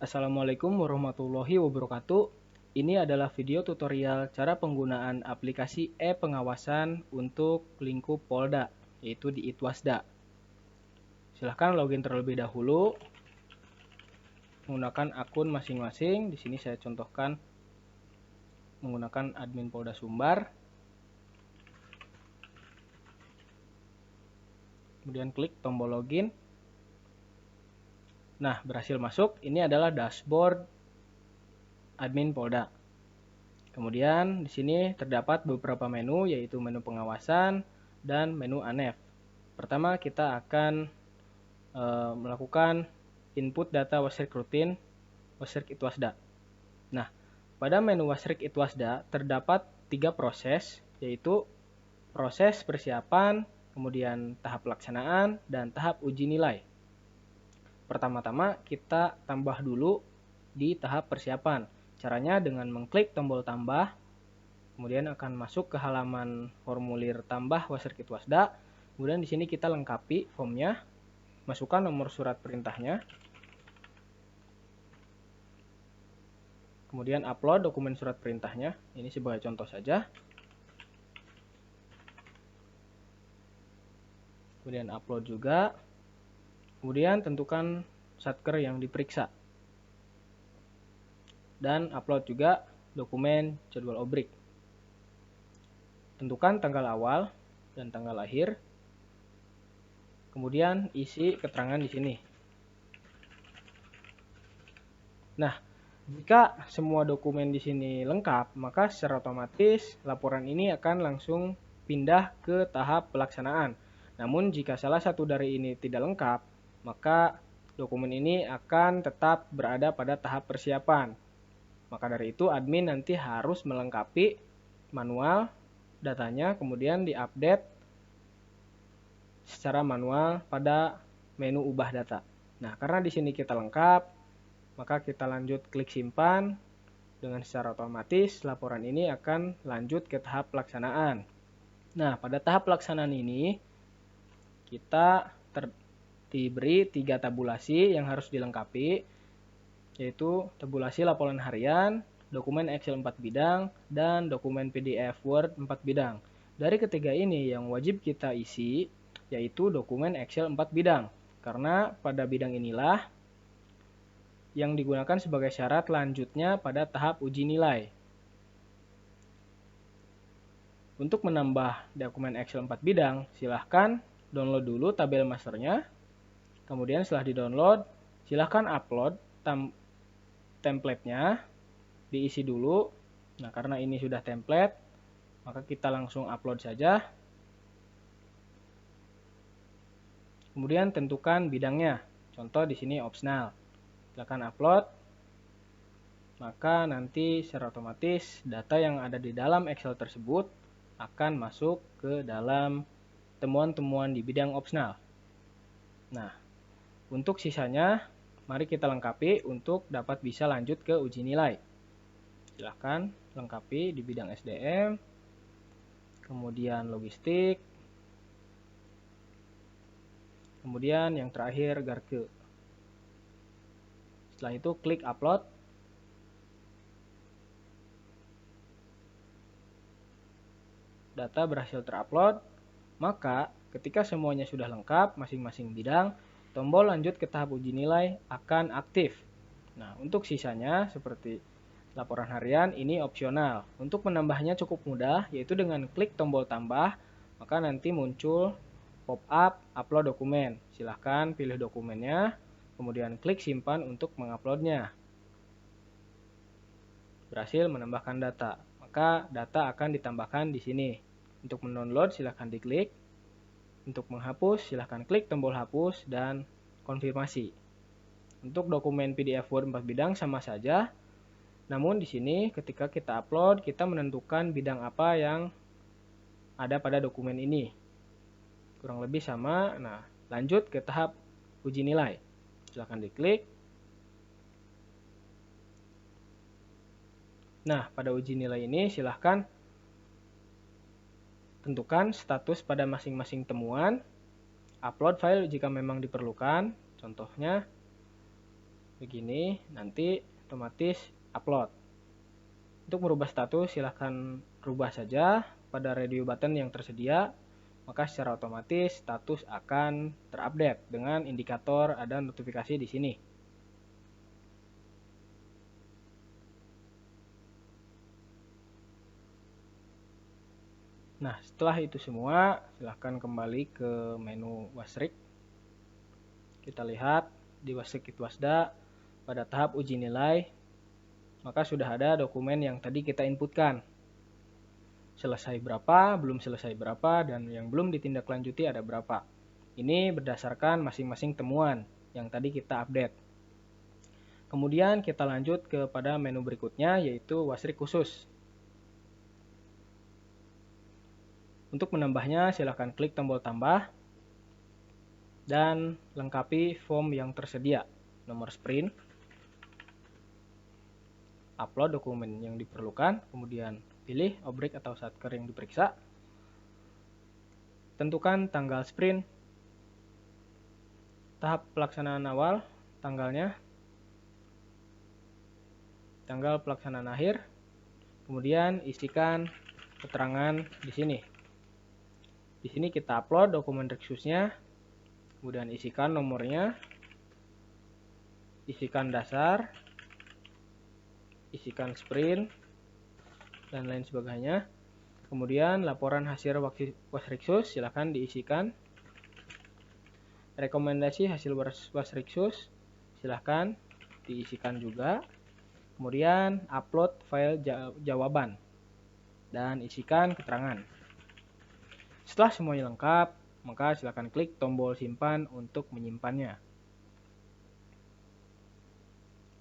Assalamualaikum warahmatullahi wabarakatuh. Ini adalah video tutorial cara penggunaan aplikasi e-pengawasan untuk lingkup Polda, yaitu di Itwasda. Silahkan login terlebih dahulu menggunakan akun masing-masing. Di sini saya contohkan menggunakan admin Polda Sumbar. Kemudian klik tombol login. Nah, berhasil masuk. Ini adalah dashboard admin Polda. Kemudian di sini terdapat beberapa menu, yaitu menu pengawasan dan menu ANEF. Pertama kita akan melakukan input data wasrik rutin wasrik Itwasda. Nah, pada menu wasrik Itwasda terdapat 3 proses, yaitu proses persiapan, kemudian tahap pelaksanaan, dan tahap uji nilai. Pertama-tama kita tambah dulu di tahap persiapan. Caranya dengan mengklik tombol tambah, kemudian akan masuk ke halaman formulir tambah wasrik Itwasda. Kemudian di sini kita lengkapi formnya, masukkan nomor surat perintahnya, kemudian upload dokumen surat perintahnya. Ini sebagai contoh saja. Kemudian upload juga. Kemudian tentukan satker yang diperiksa. Dan upload juga dokumen jadwal obrik. Tentukan tanggal awal dan tanggal lahir. Kemudian isi keterangan di sini. Nah, jika semua dokumen di sini lengkap, maka secara otomatis laporan ini akan langsung pindah ke tahap pelaksanaan. Namun jika salah satu dari ini tidak lengkap, maka dokumen ini akan tetap berada pada tahap persiapan. Maka dari itu admin nanti harus melengkapi manual datanya, kemudian diupdate secara manual pada menu ubah data. Nah, karena di sini kita lengkap, maka kita lanjut klik simpan. Dengan secara otomatis laporan ini akan lanjut ke tahap pelaksanaan. Nah, pada tahap pelaksanaan ini kita diberi 3 tabulasi yang harus dilengkapi, yaitu tabulasi laporan harian, dokumen Excel 4 bidang, dan dokumen PDF Word 4 bidang. Dari ketiga ini yang wajib kita isi yaitu dokumen Excel 4 bidang, karena pada bidang inilah yang digunakan sebagai syarat lanjutnya pada tahap uji nilai. Untuk menambah dokumen Excel 4 bidang, silahkan download dulu tabel masternya. Kemudian setelah di-download, silahkan upload template-nya, diisi dulu. Nah, karena ini sudah template, maka kita langsung upload saja. Kemudian tentukan bidangnya. Contoh di sini opsional. Silakan upload. Maka nanti secara otomatis data yang ada di dalam Excel tersebut akan masuk ke dalam temuan-temuan di bidang opsional. Nah, untuk sisanya mari kita lengkapi untuk dapat bisa lanjut ke uji nilai. Silahkan lengkapi di bidang SDM, kemudian logistik, kemudian yang terakhir Garke. Setelah itu klik upload. Data berhasil terupload. Maka ketika semuanya sudah lengkap masing-masing bidang, tombol lanjut ke tahap uji nilai akan aktif. Nah, untuk sisanya seperti laporan harian ini opsional. Untuk menambahnya cukup mudah, yaitu dengan klik tombol tambah, maka nanti muncul pop-up upload dokumen. Silahkan pilih dokumennya, kemudian klik simpan untuk menguploadnya. Berhasil menambahkan data, maka data akan ditambahkan di sini. Untuk mendownload silahkan diklik. Untuk menghapus silahkan klik tombol hapus dan konfirmasi. Untuk dokumen PDF Word 4 bidang sama saja. Namun di sini ketika kita upload, kita menentukan bidang apa yang ada pada dokumen ini. Kurang lebih sama. Nah, lanjut ke tahap uji nilai. Silahkan diklik. Nah, pada uji nilai ini silahkan tentukan status pada masing-masing temuan. Upload file jika memang diperlukan. Contohnya, begini, nanti otomatis upload. Untuk merubah status silahkan rubah saja pada radio button yang tersedia, maka secara otomatis status akan terupdate dengan indikator ada notifikasi di sini. Nah, setelah itu semua, silahkan kembali ke menu Wasrik. Kita lihat di Wasrik Itwasda pada tahap uji nilai, maka sudah ada dokumen yang tadi kita inputkan. Selesai berapa, belum selesai berapa, dan yang belum ditindaklanjuti ada berapa. Ini berdasarkan masing-masing temuan yang tadi kita update. Kemudian kita lanjut kepada menu berikutnya, yaitu Wasrik khusus. Untuk menambahnya, silahkan klik tombol tambah dan lengkapi form yang tersedia. Nomor sprint, upload dokumen yang diperlukan, kemudian pilih objek atau satker yang diperiksa, tentukan tanggal sprint, tahap pelaksanaan awal, tanggalnya, tanggal pelaksanaan akhir, kemudian isikan keterangan di sini. Di sini kita upload dokumen reksusnya, kemudian isikan nomornya, isikan dasar, isikan sprint, dan lain sebagainya. Kemudian laporan hasil wasriksus silahkan diisikan. Rekomendasi hasil wasriksus silahkan diisikan juga. Kemudian upload file jawaban dan isikan keterangan. Setelah semuanya lengkap, maka silakan klik tombol simpan untuk menyimpannya.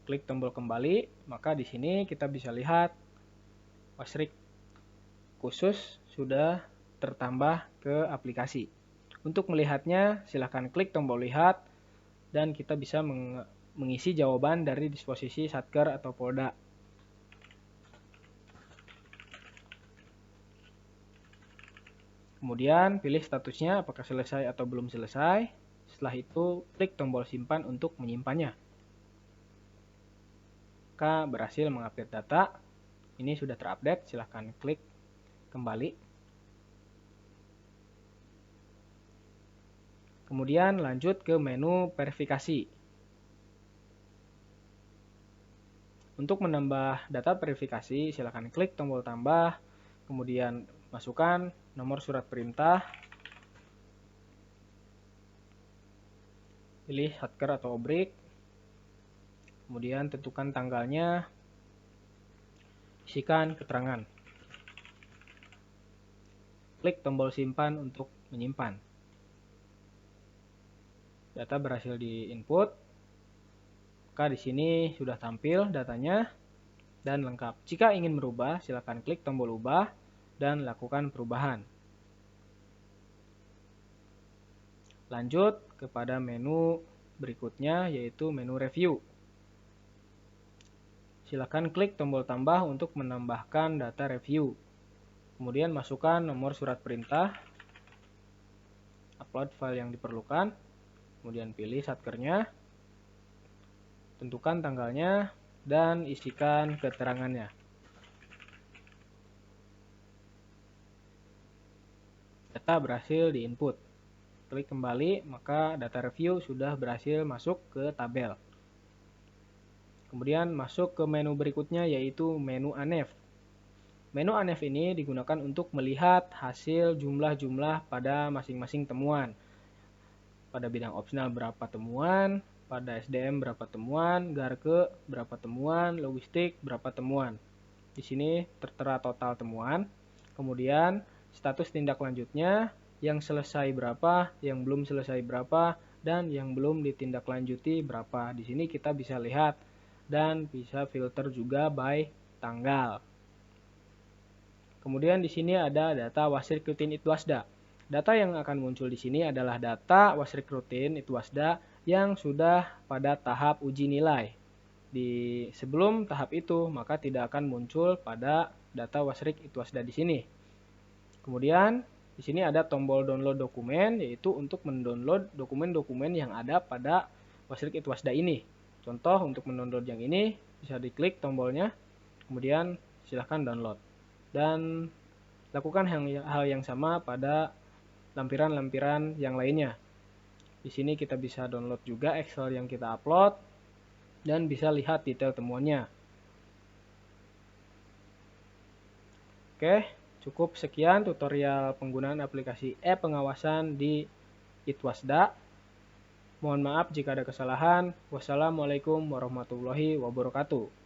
Klik tombol kembali, maka di sini kita bisa lihat Wasrik khusus sudah tertambah ke aplikasi. Untuk melihatnya, silakan klik tombol lihat dan kita bisa mengisi jawaban dari disposisi satker atau polda. Kemudian pilih statusnya apakah selesai atau belum selesai. Setelah itu klik tombol simpan untuk menyimpannya. Maka berhasil mengupdate data. Ini sudah terupdate, silahkan klik kembali. Kemudian lanjut ke menu verifikasi. Untuk menambah data verifikasi, silahkan klik tombol tambah, kemudian masukkan nomor surat perintah, pilih satker atau obrik, kemudian tentukan tanggalnya, isikan keterangan. Klik tombol simpan untuk menyimpan. Data berhasil diinput. Maka di sini sudah tampil datanya dan lengkap. Jika ingin merubah, silakan klik tombol ubah dan lakukan perubahan. Lanjut kepada menu berikutnya, yaitu menu review. Silakan klik tombol tambah untuk menambahkan data review. Kemudian masukkan nomor surat perintah, upload file yang diperlukan, kemudian pilih satkernya, tentukan tanggalnya, dan isikan keterangannya. Data berhasil diinput. Klik kembali, maka data review sudah berhasil masuk ke tabel. Kemudian masuk ke menu berikutnya, yaitu menu ANEF. Menu ANEF ini digunakan untuk melihat hasil jumlah-jumlah pada masing-masing temuan. Pada bidang opsional berapa temuan, pada SDM berapa temuan, Garke berapa temuan, logistik berapa temuan. Di sini tertera total temuan. Kemudian status tindak lanjutnya, yang selesai berapa, yang belum selesai berapa, dan yang belum ditindaklanjuti berapa. Di sini kita bisa lihat dan bisa filter juga by tanggal. Kemudian di sini ada data Wasrik rutin Itwasda. Data yang akan muncul di sini adalah data Wasrik rutin Itwasda yang sudah pada tahap uji nilai. Sebelum tahap itu, maka tidak akan muncul pada data Wasrik Itwasda di sini. Kemudian di sini ada tombol download dokumen, yaitu untuk mendownload dokumen-dokumen yang ada pada Wasrik Itwasda ini. Contoh untuk mendownload yang ini bisa diklik tombolnya, kemudian silahkan download. Dan lakukan hal yang sama pada lampiran-lampiran yang lainnya. Di sini kita bisa download juga Excel yang kita upload dan bisa lihat detail temuannya. Oke, cukup sekian tutorial penggunaan aplikasi e-pengawasan di Itwasda. Mohon maaf jika ada kesalahan. Wassalamualaikum warahmatullahi wabarakatuh.